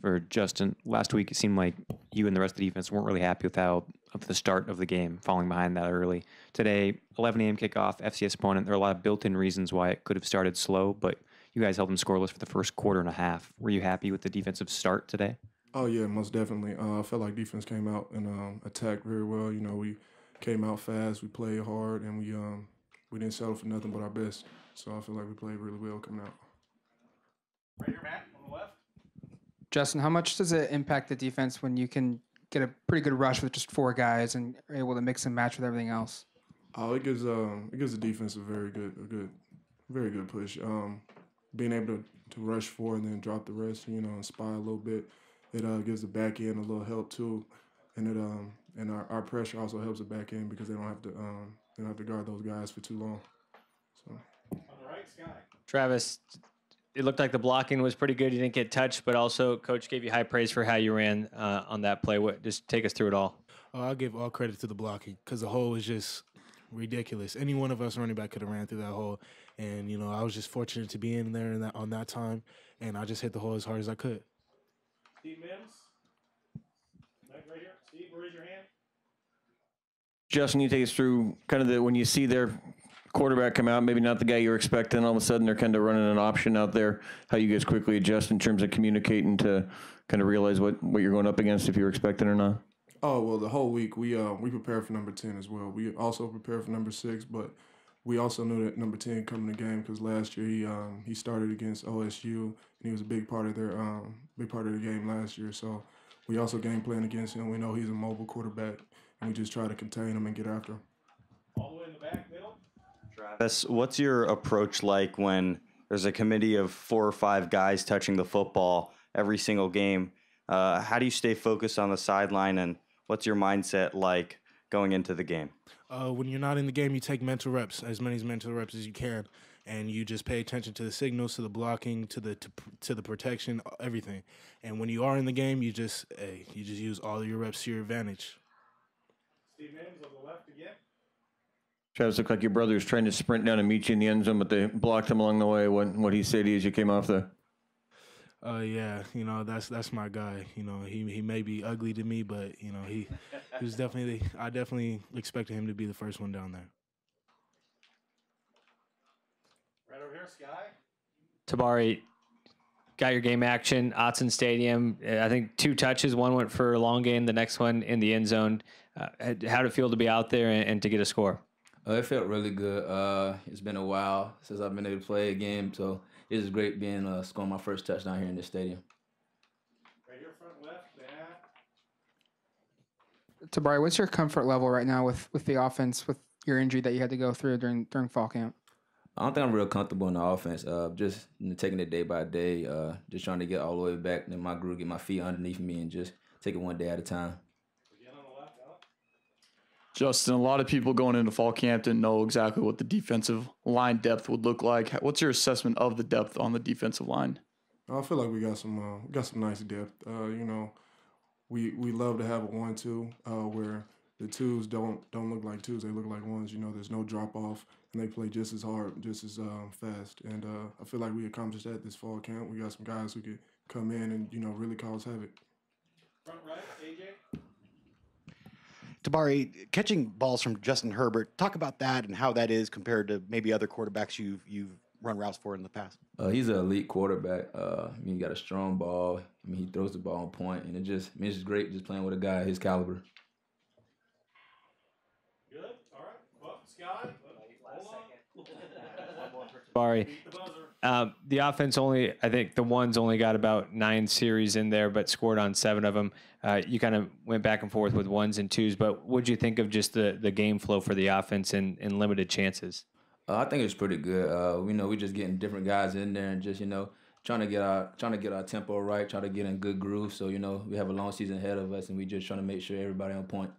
for Justin. Last week, it seemed like you and the rest of the defense weren't really happy with the start of the game, falling behind that early. Today, 11 a.m. kickoff, FCS opponent. There are a lot of built-in reasons why it could have started slow, but you guys held them scoreless for the first quarter and a half. Were you happy with the defensive start today? Oh, yeah, most definitely. I felt like defense came out and attacked very well. You know, we came out fast, we played hard, and we didn't settle for nothing but our best. So I feel like we played really well coming out. Right here, Matt, on the left. Justin, how much does it impact the defense when you can get a pretty good rush with just 4 guys and are able to mix and match with everything else? Oh, it gives the defense a very good push. Being able to rush 4 and then drop the rest, you know, and spy a little bit, it gives the back end a little help too, and our pressure also helps the back end because they don't have to guard those guys for too long. So. On the right, Sky. Travis, it looked like the blocking was pretty good. You didn't get touched, but also Coach gave you high praise for how you ran on that play. Just take us through it all. I'll give all credit to the blocking because the hole was just ridiculous. Any one of us running back could have ran through that hole. And, you know, I was just fortunate to be in there on that time, and I just hit the hole as hard as I could. Steve Mims. Back right here. Steve, raise your hand. Justin, you take us through kind of when you see their quarterback come out, maybe not the guy you were expecting, all of a sudden they're kind of running an option out there, how you guys quickly adjust in terms of communicating to kind of realize what you're going up against, if you were expecting or not? Oh, well, the whole week we prepared for number 10 as well. We also prepared for number 6, but we also knew that number 10 coming to the game because last year he started against OSU and he was a big part of the game last year. So we also game plan against him. We know he's a mobile quarterback, and we just try to contain him and get after him. All the way in the back, Bill. Travis, what's your approach like when there's a committee of 4 or 5 guys touching the football every single game? How do you stay focused on the sideline, and what's your mindset like going into the game? When you're not in the game, you take mental reps, as many mental reps as you can, and you just pay attention to the signals, to the blocking, to the protection, everything. And when you are in the game, you just use all of your reps to your advantage. Steve Mims on the left again. Travis, looked like your brother was trying to sprint down and meet you in the end zone, but they blocked him along the way. What he said to you as you came off there? Yeah, you know, that's my guy. You know, he may be ugly to me, but you know, he was definitely. I definitely expected him to be the first one down there. Right over here, Sky. Tabari, got your game action, Autzen Stadium. I think 2 touches. One went for a long gain, the next one in the end zone. How did it feel to be out there and to get a score? It felt really good. It's been a while since I've been able to play a game, so it was great being scoring my first touchdown here in this stadium. Right here, front left, Matt. Tabari, what's your comfort level right now with the offense, with your injury that you had to go through during fall camp? I don't think I'm real comfortable in the offense. Just taking it day by day, just trying to get all the way back in my groove, get my feet underneath me, and just take it one day at a time. Again on the left, Alex. Justin, a lot of people going into fall camp didn't know exactly what the defensive line depth would look like. What's your assessment of the depth on the defensive line? I feel like we got some nice depth. You know, we love to have a 1-2 where the 2s don't look like 2s; they look like 1s. You know, there's no drop off, and they play just as hard, just as fast. And I feel like we accomplished that this fall camp. We got some guys who could come in and really cause havoc. Front right, AJ. Tabari, catching balls from Justin Herbert, talk about that and how that is compared to maybe other quarterbacks you've run routes for in the past. He's an elite quarterback. He got a strong ball. He throws the ball on point, and it's just great just playing with a guy his caliber. Good. All right. Well, Sky. Tabari, the offense I think the ones only got about 9 series in there, but scored on 7 of them. You kind of went back and forth with 1s and 2s, but what did you think of just the game flow for the offense and limited chances? I think it's pretty good. We just getting different guys in there and just trying to get our tempo right, try to get in good groove. So we have a long season ahead of us, and we just trying to make sure everybody on point.